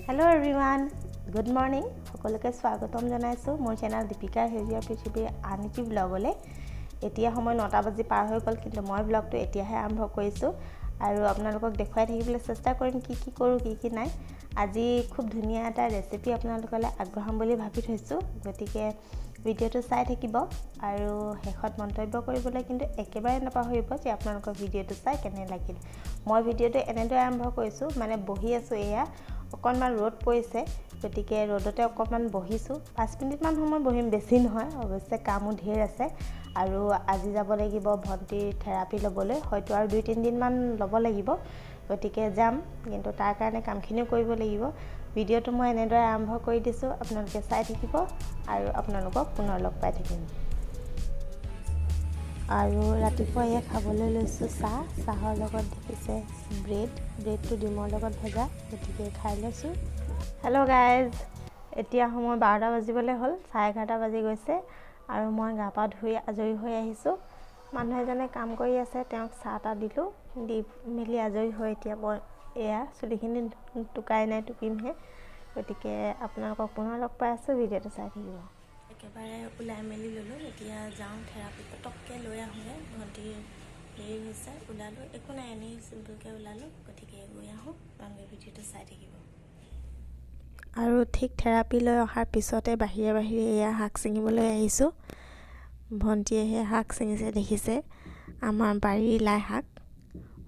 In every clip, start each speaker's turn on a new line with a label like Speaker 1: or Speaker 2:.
Speaker 1: Hello everyone, good morning. সকলোকে স্বাগতম জনাইছো মোৰ চেনেল দীপিকা হেজিয়া পৃথিৱীৰ আনকি ব্লগলে। এতিয়া সময় 9টা বাজি পাৰ হৈ গল কিন্তু মই ব্লগটো এতিয়াহে আৰম্ভ কৰিছো আৰু আপোনালোকক দেখুৱাই থাকিবলৈ চেষ্টা কৰিম কি কৰো কি নাই। আজি খুব ধুনীয়া এটা ৰেচিপি আপোনালোকলৈ আগবঢ়াম বুলি ভাবি থৈছো। গতিকে ভিডিওটো চাই থাকিব আৰু শেষত মন্তব্য কৰিবলৈ কিন্তু একেবাৰে নাপাহৰিব যে আপোনালোকৰ ভিডিওটো চাই কেনে লাগিল। মই ভিডিওটো এনেদৰে আৰম্ভ কৰিছো মানে বহি আছো এয়া অকণমান ৰ'দ পৰিছে গতিকে ৰ'দতে অকণমান বহিছো 5 মিনিট মান সময় বহিম বেছি নহয় অৱশ্যে কামো ঢেৰ আছে আৰু আজি যাব লাগিব ভণ্টিৰ থেৰাপি ল'বলৈ হয়তো আৰু 2-3 দিন মান ল'ব লাগিব গতিকে যাম কিন্তু তাৰ কাৰণে কামখিনিও কৰিব লাগিব ভিডিওটো মই এনেদৰে আৰম্ভ কৰি দিছো আপোনালোকে চাই থাকিব আৰু আপোনালোকক পুনৰ লগ পাই থাকিম আৰু ৰাতিপুৱা এয়া খাবলৈ লৈছো চাহৰ লগত দেখিছে ব্ৰেডটো ডিমৰ লগত ভজা গতিকে খাই লৈছো হেল্ল' গাইজ এতিয়া সময় 12টা বাজিবলৈ হ'ল 11:30 বাজি গৈছে আৰু মই গা পা ধুই আজৰি হৈ আহিছো মানুহ এজনে কাম কৰি আছে তেওঁক চাহটা দিলো দি মেলি আজৰি হৈ এতিয়া মই এয়া চুলিখিনি টুকাই নাই টুকিমহে গতিকে আপোনালোকক পুনৰ লগ পাই আছো ভিডিওটো চাই থাকিব একেবাৰে ওলাই মেলি ললো এতিয়া যাওঁ থেৰাপি পটককৈ লৈ আহোঁগৈ ভণ্টিৰ দেৰি হৈছে ওলালো একো নাই এনেই চিম্পলকৈ ওলালো গতিকে গৈ আহোঁ আপোনালোকে ভিডিওটো চাই থাকিব আৰু ঠিক থেৰাপি লৈ অহাৰ পিছতে বাহিৰে এয়া শাক ছিঙিবলৈ আহিছোঁ ভণ্টিয়েহে শাক ছিঙিছে দেখিছে আমাৰ বাৰীৰ লাই শাক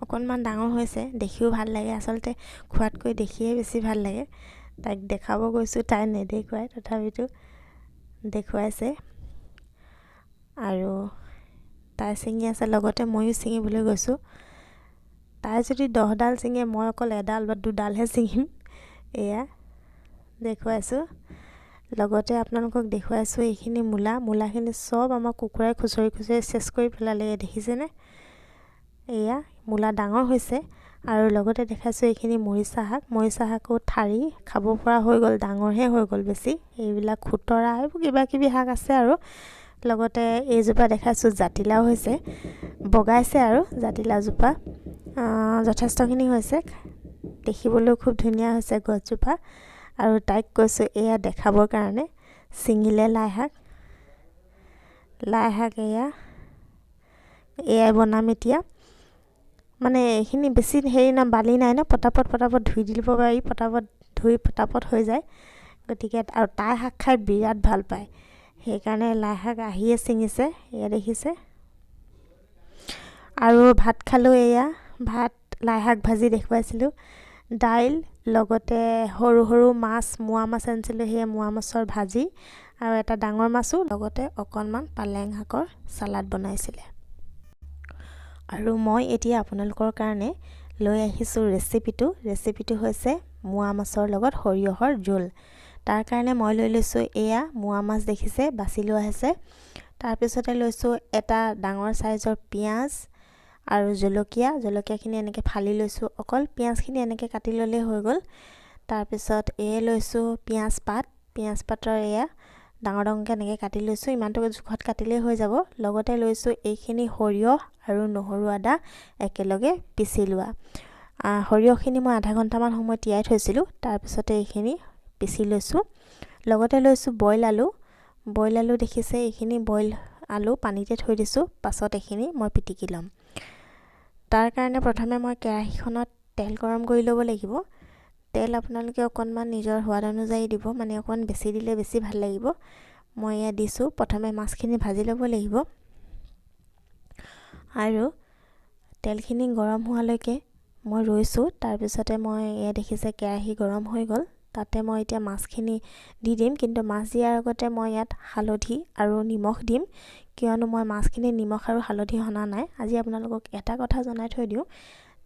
Speaker 1: অকণমান ডাঙৰ হৈছে দেখিও ভাল লাগে আচলতে খোৱাতকৈ দেখিয়ে বেছি ভাল লাগে তাইক দেখাব গৈছোঁ তাই নেদেখুৱাই তথাপিতো দেখুৱাইছে আৰু তাই ছিঙি আছে লগতে ময়ো ছিঙিবলৈ গৈছোঁ তাই যদি 10ডাল ছিঙে মই অকল এডাল বা দুডালহে ছিঙিম এয়া দেখুৱাইছোঁ লগতে আপোনালোকক দেখুৱাইছোঁ এইখিনি মূলাখিনি চব আমাৰ কুকুৰাই খুচৰি চেচ কৰি পেলালে দেখিছেনে এয়া মূলা ডাঙৰ হৈছে আৰু লগতে দেখাইছোঁ এইখিনি মৰিচা শাকো ঠাৰি খাব পৰা হৈ গ'ল ডাঙৰহে হৈ গ'ল বেছি এইবিলাক খুতৰা এইবোৰ কিবা শাক আছে আৰু লগতে এইজোপা দেখাইছোঁ জাতিলাও হৈছে বগাইছে আৰু জাতিলাওজোপা যথেষ্টখিনি হৈছে দেখিবলৈ খুব ধুনীয়া হৈছে গছজোপা আৰু তাইক কৈছোঁ এয়া দেখাবৰ কাৰণে ছিঙিলে লাই শাক এয়াই বনাম এতিয়া মানে এইখিনি বেছি হেৰি না বালি নাই ন পটাপট ধুই দিব পাৰি পটাপট হৈ যায় গতিকে আৰু তাই শাক খাই বিৰাট ভাল পায় সেইকাৰণে লাই শাক আহিয়ে ছিঙিছে এয়া দেখিছে আৰু ভাত খালোঁ এয়া ভাত লাই শাক ভাজি দেখুৱাইছিলোঁ দাইল লগতে সৰু মাছ মোৱা মাছ আনিছিলোঁ সেই মোৱা মাছৰ ভাজি আৰু এটা ডাঙৰ মাছো লগতে অকণমান পালেং শাকৰ চালাড বনাইছিলে আৰু মই এতিয়া আপোনালোকৰ কাৰণে লৈ আহিছোঁ ৰেচিপিটো হৈছে মোৱা মাছৰ লগত সৰিয়হৰ জোল তাৰ কাৰণে মই লৈ লৈছোঁ এয়া মোৱা মাছ দেখিছে বাছি লোৱা হৈছে তাৰপিছতে লৈছোঁ এটা ডাঙৰ চাইজৰ পিঁয়াজ আৰু জলকীয়াখিনি এনেকৈ ফালি লৈছোঁ অকল পিঁয়াজখিনি এনেকৈ কাটি ল'লেই হৈ গ'ল তাৰপিছত লৈছোঁ পিঁয়াজ পাতৰ এয়া ডাঙৰকৈ এনেকৈ কাটি লৈছোঁ ইমানটো জোখত কাটিলেই হৈ যাব লগতে লৈছোঁ এইখিনি সৰিয়হ আৰু নহৰু আদা একেলগে পিচি লোৱা সৰিয়হখিনি মই আধা ঘণ্টামান সময় তিয়াই থৈছিলোঁ তাৰপিছতে এইখিনি পিচি লৈছোঁ লগতে লৈছোঁ বইল আলু দেখিছে এইখিনি বইল আলু পানীতে থৈ দিছোঁ পাছত এইখিনি মই পিটিকি ল'ম তাৰ কাৰণে প্ৰথমে মই কেৰাহীখনত তেল গৰম কৰি ল'ব লাগিব তেল আপোনালোকে অকণমান নিজৰ সোৱাদ অনুযায়ী দিব মানে অকণমান বেছি দিলে বেছি ভাল লাগিব মই এয়া দিছোঁ প্ৰথমে মাছখিনি ভাজি ল'ব লাগিব আৰু তেলখিনি গৰম হোৱালৈকে মই ৰৈছোঁ তাৰপিছতে মই এয়া দেখিছে কেৰাহী গৰম হৈ গ'ল তাতে মই এতিয়া মাছখিনি দি দিম কিন্তু মাছ দিয়াৰ আগতে মই ইয়াত হালধি আৰু নিমখ দিম কিয়নো মই মাছখিনি নিমখ আৰু হালধি সনা নাই আজি আপোনালোকক এটা কথা জনাই থৈ দিওঁ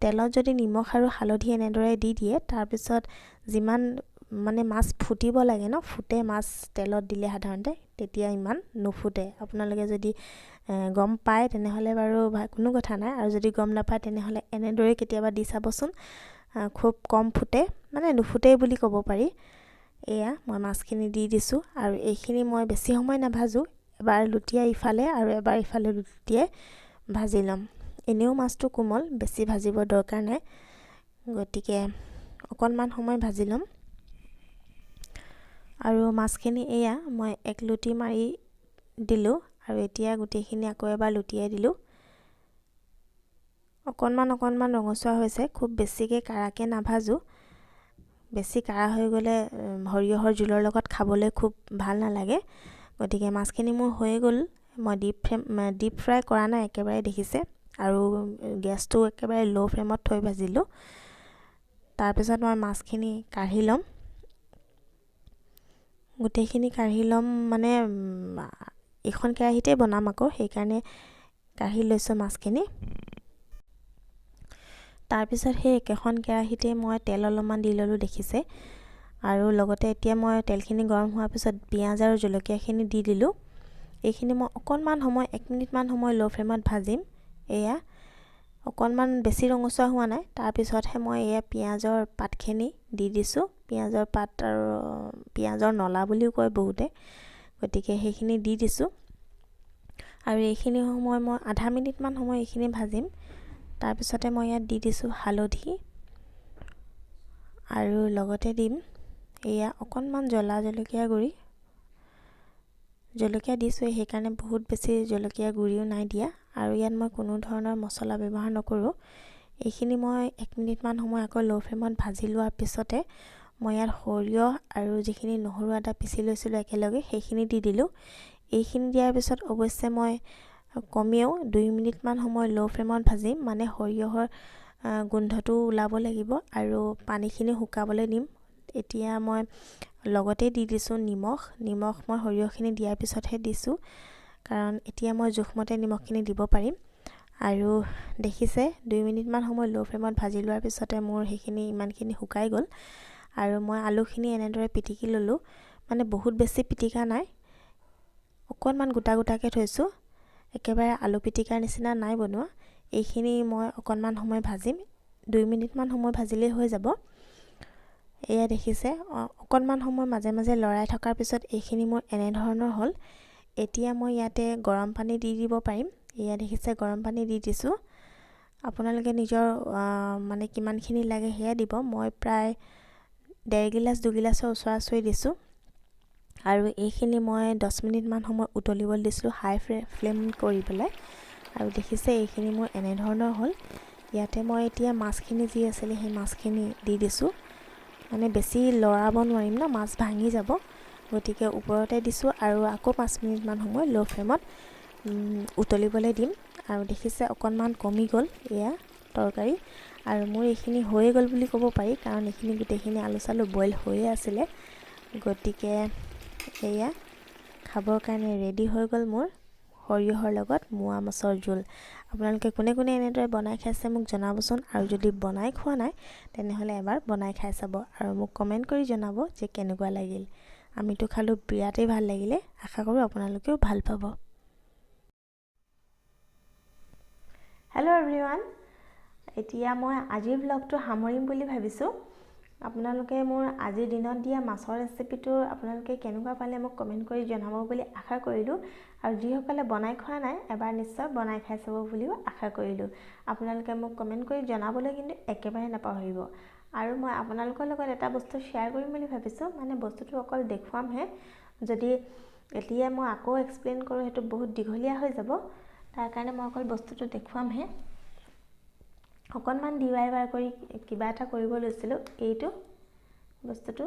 Speaker 1: তেলত যদি নিমখ আৰু হালধি এনেদৰে দি দিয়ে তাৰপিছত যিমান মানে মাছ ফুটিব লাগে ন ফুটে মাছ তেলত দিলে সাধাৰণতে তেতিয়া ইমান নুফুটে আপোনালোকে যদি গম পায় তেনেহ'লে বাৰু কোনো কথা নাই আৰু যদি গম নাপায় তেনেহ'লে এনেদৰে কেতিয়াবা দি চাবচোন খুব কম ফুটে মানে নুফুটেই বুলি ক'ব পাৰি এয়া মই মাছখিনি দি দিছোঁ আৰু এইখিনি মই বেছি সময় নাভাজোঁ এবাৰ লুটিয়াই ইফালে আৰু এবাৰ ইফালে লুটিয়াই ভাজি ল'ম এনেও মাছটো কোমল বেছি ভাজিব দৰকাৰ নাই গতিকে অকণমান সময় ভাজি ল'ম আৰু মাছখিনি এয়া মই এক লুটি মাৰি দিলোঁ আৰু এতিয়া গোটেইখিনি আকৌ এবাৰ লুটিয়াই দিলোঁ। অকণমান ৰঙচুৱা হৈছে, খুব বেছিকৈ কাৰাকৈ নাভাজোঁ। বেছি কাৰা হৈ গ'লে সৰিয়হৰ জোলৰ লগত খাবলৈ খুব ভাল নালাগে। গতিকে মাছখিনি মোৰ হৈ গ'ল। মই ডিপ ফ্ৰাই কৰা নাই, একেবাৰে দেখিছে, আৰু গেছটো একেবাৰে ল' ফ্লেমত থৈ ভাজিলোঁ। তাৰপিছত মই মাছখিনি কাঢ়ি ল'ম। গোটেইখিনি কাঢ়ি ল'ম মানে এইখন কেৰাহীতে বনাম আকৌ, সেইকাৰণে কাঢ়ি লৈছোঁ মাছখিনি। তাৰপিছত সেই একেখন কেৰাহীতে মই তেল অলপমান দি ল'লোঁ, দেখিছে, আৰু লগতে এতিয়া মই তেলখিনি গৰম হোৱাৰ পিছত পিঁয়াজ আৰু জলকীয়াখিনি দি দিলোঁ। এইখিনি মই অকণমান সময় 1 মিনিটমান সময় ল' ফ্লেমত ভাজিম। এয়া অকণমান বেছি ৰঙচুৱা হোৱা নাই। তাৰপিছতহে মই এয়া পিঁয়াজৰ পাতখিনি দি দিছোঁ। পিঁয়াজৰ পাত আৰু পিঁয়াজৰ নলা বুলিও কয় বহুতে, গতিকে সেইখিনি দি দিছোঁ। আৰু এইখিনি সময় মই আধা মিনিটমান সময় এইখিনি ভাজিম। তাৰপিছতে মই ইয়াত দি দিছোঁ হালধি, আৰু লগতে দিম এয়া অকণমান জ্বলা জলকীয়া গুড়ি। জলকীয়া দিছোঁ, সেইকাৰণে বহুত বেছি জলকীয়া গুড়িও নাই দিয়া। আৰু ইয়াত মই কোনো ধৰণৰ মছলা ব্যৱহাৰ নকৰোঁ। এইখিনি মই 1 মিনিটমান সময় আকৌ ল' ফ্লেমত ভাজি লোৱাৰ পিছতে মই ইয়াত সৰিয়হ আৰু যিখিনি নহৰু আদা পিচি লৈছিলোঁ একেলগে, সেইখিনি দি দিলোঁ। এইখিনি দিয়াৰ পিছত অৱশ্যে মই কমেও 2 মিনিটমান সময় ল' ফ্লেমত ভাজিম, মানে সৰিয়হৰ গোন্ধটো ওলাব লাগিব আৰু পানীখিনি শুকাবলৈ দিম। এতিয়া মই লগতে দি দিছোঁ নিমখ মই সৰিয়হখিনি দিয়াৰ পিছতহে দিছোঁ, কাৰণ এতিয়া মই জোখমতে নিমখখিনি দিব পাৰিম। আৰু দেখিছে 2 মিনিটমান সময় ল' ফ্লেমত ভাজি লোৱাৰ পিছতে মোৰ সেইখিনি ইমানখিনি শুকাই গ'ল। আৰু মই আলুখিনি এনেদৰে পিটিকি ল'লোঁ, মানে বহুত বেছি পিটিকা নাই, অকণমান গোটা গোটাকৈ থৈছোঁ, একেবাৰে আলু পিটিকাৰ নিচিনা নাই বনোৱা। এইখিনি মই অকণমান সময় ভাজিম, 2 মিনিটমান সময় ভাজিলেই হৈ যাব। এয়া দেখিছে, অকণমান সময় মাজে মাজে লৰাই থকাৰ পিছত এইখিনি মোৰ এনেধৰণৰ হ'ল। এতিয়া মই ইয়াতে গৰম পানী দি দিব পাৰিম। এয়া দেখিছে গৰম পানী দি দিছোঁ। আপোনালোকে নিজৰ মানে কিমানখিনি লাগে সেয়া দিব। মই প্ৰায় 1.5 গিলাচ 2 গিলাচৰ ওচৰা-ওচৰি দিছোঁ। আৰু এইখিনি মই 10 মিনিটমান সময় উতলিবলৈ দিছিলোঁ হাই ফ্লেম কৰি পেলাই। আৰু দেখিছে এইখিনি মোৰ এনেধৰণৰ হ'ল। ইয়াতে মই এতিয়া মাছখিনি যি আছিলে সেই মাছখিনি দি দিছোঁ। মানে বেছি লৰাব নোৱাৰিম ন, মাছ ভাঙি যাব, গতিকে ওপৰতে দিছোঁ আৰু আকৌ 5 মিনিটমান সময় ল' ফ্লেমত উতলিবলৈ দিম। আৰু দেখিছে অকণমান কমি গ'ল এয়া তৰকাৰী, আৰু মোৰ এইখিনি হৈয়ে গ'ল বুলি ক'ব পাৰি, কাৰণ এইখিনি গোটেইখিনি আলু চালু বইল হৈয়ে আছিলে। গতিকে এয়া খাবৰ কাৰণে ৰেডি হৈ গ'ল মোৰ সৰিয়হৰ লগত মোৱা মাছৰ জোল। আপোনালোকে কোনে কোনে এনেদৰে বনাই খাইছে মোক জনাবচোন, আৰু যদি বনাই খোৱা নাই তেনেহ'লে এবাৰ বনাই খাই চাব আৰু মোক কমেণ্ট কৰি জনাব যে কেনেকুৱা লাগিল। আমিতো খালোঁ, বিৰাটেই ভাল লাগিলে। আশা কৰোঁ আপোনালোকেও ভাল পাব। হেল্ল' এভৰিৱান, এতিয়া মই আজিৰ ব্লগটো সামৰিম বুলি ভাবিছোঁ। আপোনালোকে মোৰ আজিৰ দিনত দিয়া মাছৰ ৰেচিপিটো আপোনালোকে কেনেকুৱা পালে মোক কমেণ্ট কৰি জনাব বুলি আশা কৰিলোঁ। আৰু যিসকলে বনাই খোৱা নাই এবাৰ নিশ্চয় বনাই খাই চাব বুলিও আশা কৰিলোঁ। আপোনালোকে মোক কমেণ্ট কৰি জনাবলৈ কিন্তু একেবাৰে নাপাহৰিব। আৰু মই আপোনালোকৰ লগত এটা বস্তু শ্বেয়াৰ কৰিম বুলি ভাবিছোঁ, মানে বস্তুটো অকল দেখুৱামহে। যদি এতিয়া মই আকৌ এক্সপ্লেইন কৰোঁ সেইটো বহুত দীঘলীয়া হৈ যাব, তাৰ কাৰণে মই অকল বস্তুটো দেখুৱামহে। অকণমান DIY কৰি কিবা এটা কৰিব লৈছিলোঁ। এইটো বস্তুটো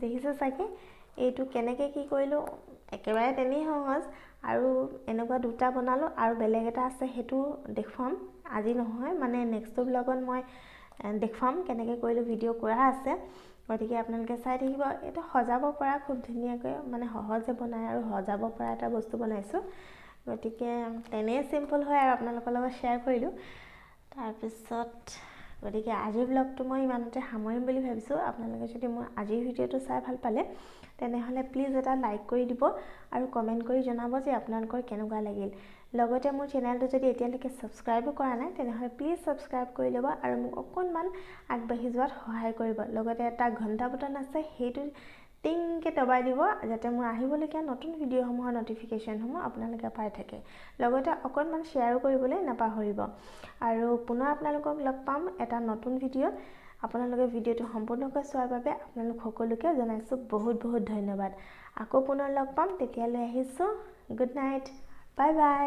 Speaker 1: দেখিছে চাগে, এইটো কেনেকৈ কি কৰিলোঁ, একেবাৰে তেনেই সহজ। আৰু এনেকুৱা দুটা বনালোঁ, আৰু বেলেগ এটা আছে সেইটো দেখুৱাম আজি নহয়, মানে নেক্সট ব্লগত মই দেখুৱাম কেনেকৈ কৰিলোঁ, ভিডিঅ' কৰা আছে। গতিকে আপোনালোকে চাই থাকিব। এইটো সজাব পৰা খুব ধুনীয়াকৈ, মানে সহজে বনাই আৰু সজাব পৰা এটা বস্তু বনাইছোঁ। গতিকে তেনেই চিম্পল হয় আৰু আপোনালোকৰ লগত শ্বেয়াৰ কৰিলোঁ। তাৰপিছত গতিকে আজিৰ ব্লগটো মই ইমানতে সামৰিম বুলি ভাবিছোঁ। আপোনালোকে যদি মোৰ আজিৰ ভিডিঅ'টো চাই ভাল পালে তেনেহ'লে প্লিজ এটা লাইক কৰি দিব আৰু কমেণ্ট কৰি জনাব যে আপোনালোকৰ কেনেকুৱা লাগিল। লগতে মোৰ চেনেলটো যদি এতিয়ালৈকে ছাবস্ক্ৰাইবো কৰা নাই তেনেহ'লে প্লিজ ছাবস্ক্ৰাইব কৰি ল'ব আৰু মোক অকণমান আগবাঢ়ি যোৱাত সহায় কৰিব। লগতে এটা ঘণ্টা বটন আছে, সেইটো টিংকৈ দবাই দিব যাতে মোৰ আহিবলগীয়া নতুন ভিডিঅ'সমূহৰ ন'টিফিকেশ্যনসমূহ আপোনালোকে পাই থাকে। লগতে অকণমান শ্বেয়াৰো কৰিবলৈ নাপাহৰিব। আৰু পুনৰ আপোনালোকক লগ পাম এটা নতুন ভিডিঅ'ত। আপোনালোকে ভিডিঅ'টো সম্পূৰ্ণকৈ চোৱাৰ বাবে আপোনালোক সকলোকে জনাইছোঁ বহুত বহুত ধন্যবাদ। আকৌ পুনৰ লগ পাম, তেতিয়ালৈ আহিছোঁ। Good night, bye bye.